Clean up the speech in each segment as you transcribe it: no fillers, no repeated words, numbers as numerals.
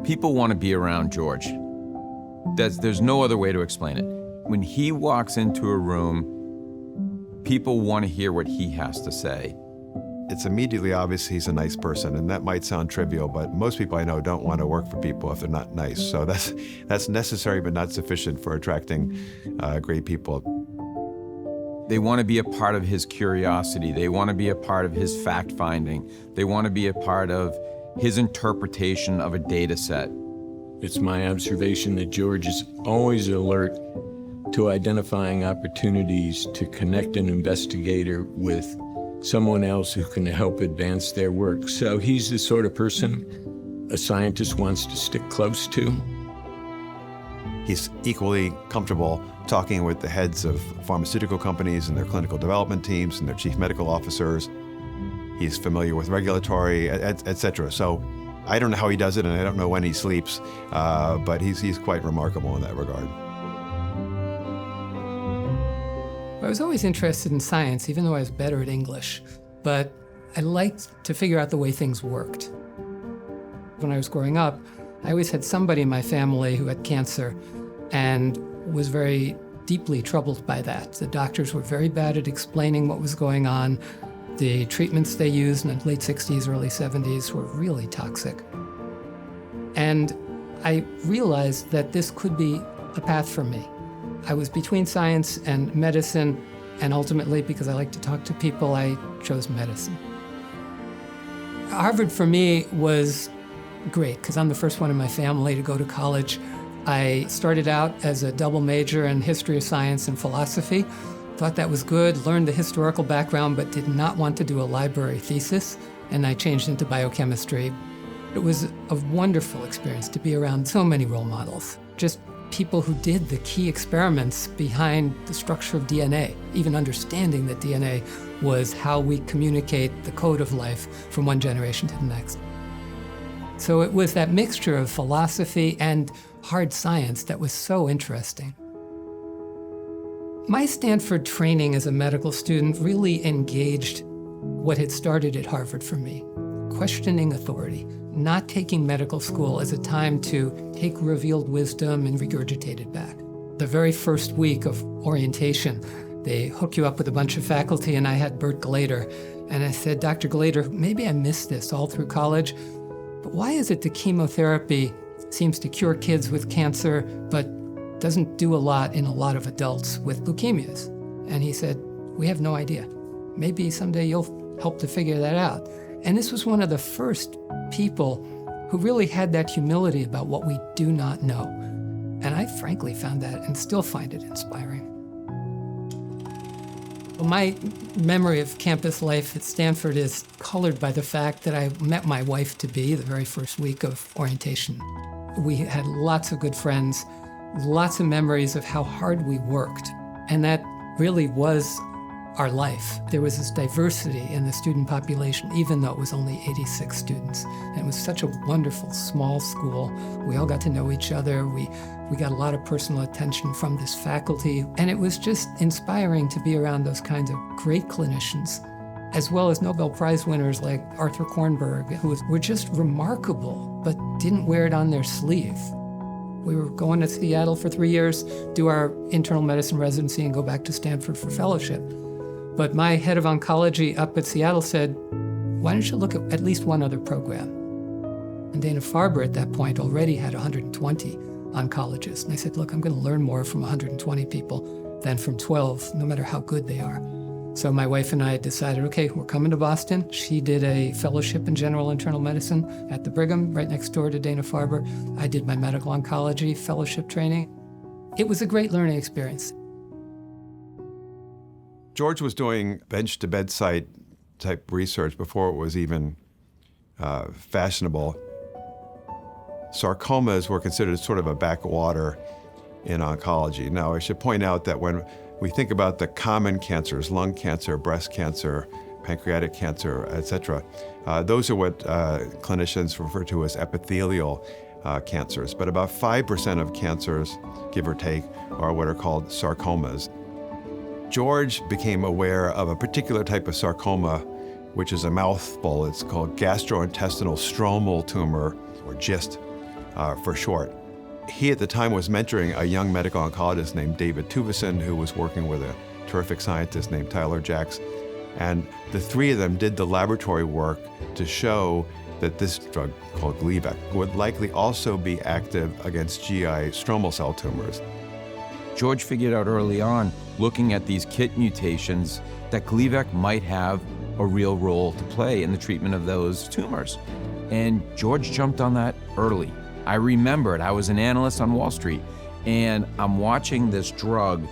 People want to be around George. There's no other way to explain it. When he walks into a room, people want to hear what he has to say. It's immediately obvious he's a nice person, and that might sound trivial, but most people I know don't want to work for people if they're not nice. So that's necessary but not sufficient for attracting great people. They want to be a part of his curiosity. They want to be a part of his fact-finding. They want to be a part of his interpretation of a data set. It's my observation that George is always alert to identifying opportunities to connect an investigator with someone else who can help advance their work. So he's the sort of person a scientist wants to stick close to. He's equally comfortable talking with the heads of pharmaceutical companies and their clinical development teams and their chief medical officers. He's familiar with regulatory, et cetera. So I don't know how he does it, and I don't know when he sleeps, but he's quite remarkable in that regard. I was always interested in science, even though I was better at English, but I liked to figure out the way things worked. When I was growing up, I always had somebody in my family who had cancer and was very deeply troubled by that. The doctors were very bad at explaining what was going on. The treatments they used in the late 60s, early 70s were really toxic. And I realized that this could be a path for me. I was between science and medicine, and ultimately, because I like to talk to people, I chose medicine. Harvard for me was great, because I'm the first one in my family to go to college. I started out as a double major in history of science and philosophy. Thought that was good, learned the historical background, but did not want to do a library thesis, and I changed into biochemistry. It was a wonderful experience to be around so many role models, just people who did the key experiments behind the structure of DNA. Even understanding that DNA was how we communicate the code of life from one generation to the next. So it was that mixture of philosophy and hard science that was so interesting. My Stanford training as a medical student really engaged what had started at Harvard for me, questioning authority, not taking medical school as a time to take revealed wisdom and regurgitate it back. The very first week of orientation, they hook you up with a bunch of faculty, and I had Bert Glader. And I said, Dr. Glader, maybe I missed this all through college, but why is it that chemotherapy seems to cure kids with cancer, but doesn't do a lot in a lot of adults with leukemias? And he said, we have no idea. Maybe someday you'll help to figure that out. And this was one of the first people who really had that humility about what we do not know. And I frankly found that and still find it inspiring. Well, my memory of campus life at Stanford is colored by the fact that I met my wife-to-be the very first week of orientation. We had lots of good friends, lots of memories of how hard we worked. And that really was our life. There was this diversity in the student population, even though it was only 86 students. And it was such a wonderful, small school. We all got to know each other. We got a lot of personal attention from this faculty. And it was just inspiring to be around those kinds of great clinicians, as well as Nobel Prize winners like Arthur Kornberg, who were just remarkable, but didn't wear it on their sleeve. We were going to Seattle for 3 years, do our internal medicine residency, and go back to Stanford for fellowship. But my head of oncology up at Seattle said, why don't you look at least one other program? And Dana-Farber at that point already had 120 oncologists. And I said, look, I'm going to learn more from 120 people than from 12, no matter how good they are. So my wife and I decided, okay, we're coming to Boston. She did a fellowship in general internal medicine at the Brigham, right next door to Dana-Farber. I did my medical oncology fellowship training. It was a great learning experience. George was doing bench-to-bedside type research before it was even fashionable. Sarcomas were considered sort of a backwater in oncology. Now, I should point out that when we think about the common cancers, lung cancer, breast cancer, pancreatic cancer, et cetera, those are what clinicians refer to as epithelial cancers. But about 5% of cancers, give or take, are what are called sarcomas. George became aware of a particular type of sarcoma, which is a mouthful. It's called gastrointestinal stromal tumor, or GIST. for short. He at the time was mentoring a young medical oncologist named David Tuvison, who was working with a terrific scientist named Tyler Jacks. And the three of them did the laboratory work to show that this drug called Gleevec would likely also be active against GI stromal cell tumors. George figured out early on, looking at these KIT mutations, that Gleevec might have a real role to play in the treatment of those tumors. And George jumped on that early. I remembered I was an analyst on Wall Street, and I'm watching this drug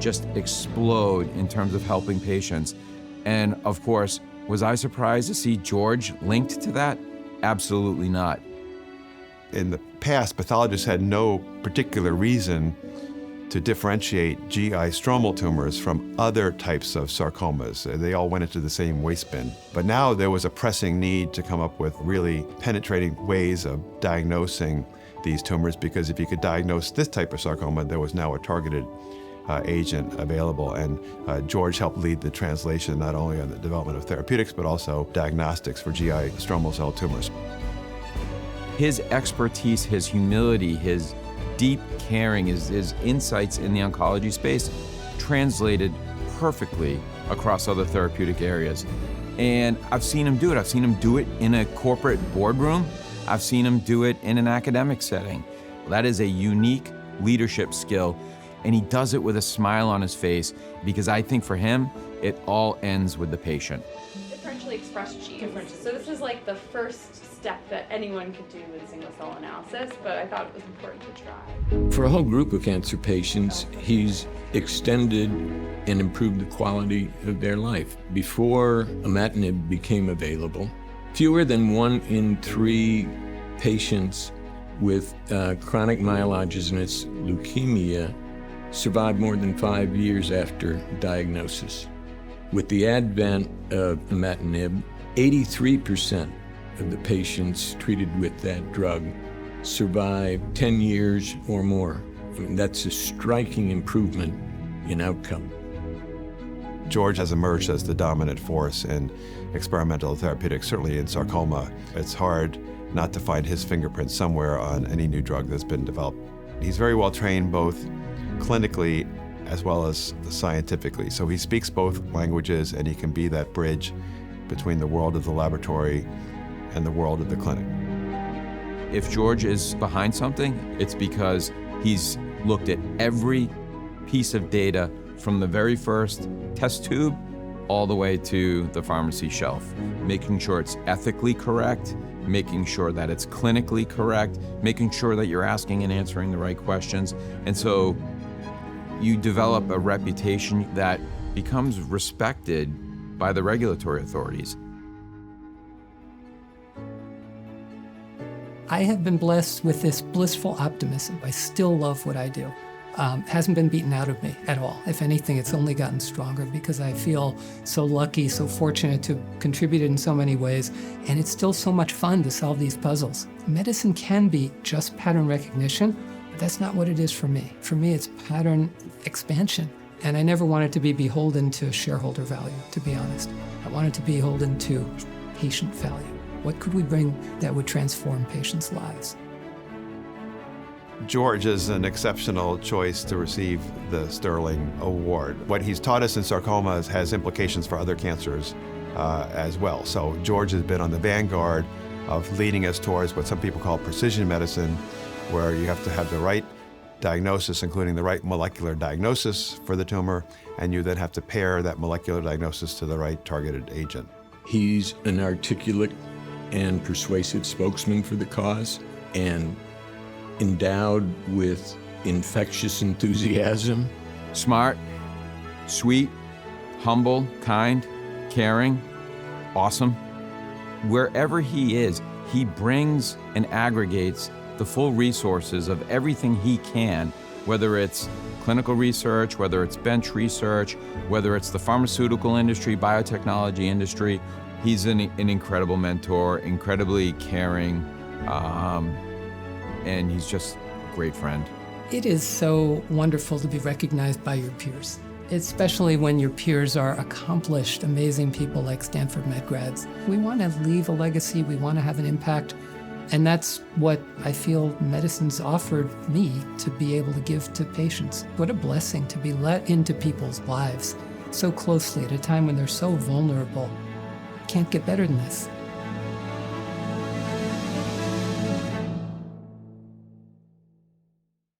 just explode in terms of helping patients. And of course, was I surprised to see George linked to that? Absolutely not. In the past, pathologists had no particular reason to differentiate GI stromal tumors from other types of sarcomas. They all went into the same waste bin. But now there was a pressing need to come up with really penetrating ways of diagnosing these tumors, because if you could diagnose this type of sarcoma, there was now a targeted agent available. And George helped lead the translation not only on the development of therapeutics, but also diagnostics for GI stromal cell tumors. His expertise, his humility, his deep caring, his insights in the oncology space translated perfectly across other therapeutic areas. And I've seen him do it. I've seen him do it in a corporate boardroom. I've seen him do it in an academic setting. That is a unique leadership skill, and he does it with a smile on his face, because I think for him, it all ends with the patient. Differentially expressed G differences. So this is like the first step that anyone could do with single cell analysis, but I thought it was important to try. For a whole group of cancer patients, he's extended and improved the quality of their life. Before imatinib became available, fewer than 1 in 3 patients with chronic myelogenous leukemia survived more than 5 years after diagnosis. With the advent of imatinib, 83% of the patients treated with that drug survive 10 years or more. I mean, that's a striking improvement in outcome. George has emerged as the dominant force in experimental therapeutics, certainly in sarcoma. It's hard not to find his fingerprint somewhere on any new drug that's been developed. He's very well trained both clinically as well as scientifically. So he speaks both languages, and he can be that bridge between the world of the laboratory and the world of the clinic. If George is behind something, it's because he's looked at every piece of data from the very first test tube all the way to the pharmacy shelf, making sure it's ethically correct, making sure that it's clinically correct, making sure that you're asking and answering the right questions. And so you develop a reputation that becomes respected by the regulatory authorities. I have been blessed with this blissful optimism. I still love what I do. Hasn't been beaten out of me at all. If anything, it's only gotten stronger, because I feel so lucky, so fortunate to have contributed in so many ways, and it's still so much fun to solve these puzzles. Medicine can be just pattern recognition, but that's not what it is for me. For me, it's pattern expansion, and I never wanted to be beholden to shareholder value, to be honest. I wanted to be beholden to patient value. What could we bring that would transform patients' lives? George is an exceptional choice to receive the Sterling Award. What he's taught us in sarcomas has implications for other cancers as well. So George has been on the vanguard of leading us towards what some people call precision medicine, where you have to have the right diagnosis, including the right molecular diagnosis for the tumor, and you then have to pair that molecular diagnosis to the right targeted agent. He's an articulate and persuasive spokesman for the cause, and endowed with infectious enthusiasm. Smart, sweet, humble, kind, caring, awesome. Wherever he is, he brings and aggregates the full resources of everything he can, whether it's clinical research, whether it's bench research, whether it's the pharmaceutical industry, biotechnology industry. He's an incredible mentor, incredibly caring, and he's just a great friend. It is so wonderful to be recognized by your peers, especially when your peers are accomplished, amazing people like Stanford Med grads. We want to leave a legacy, we want to have an impact, And that's what I feel medicine's offered me to be able to give to patients. What a blessing to be let into people's lives so closely at a time when they're so vulnerable. Can't get better than this.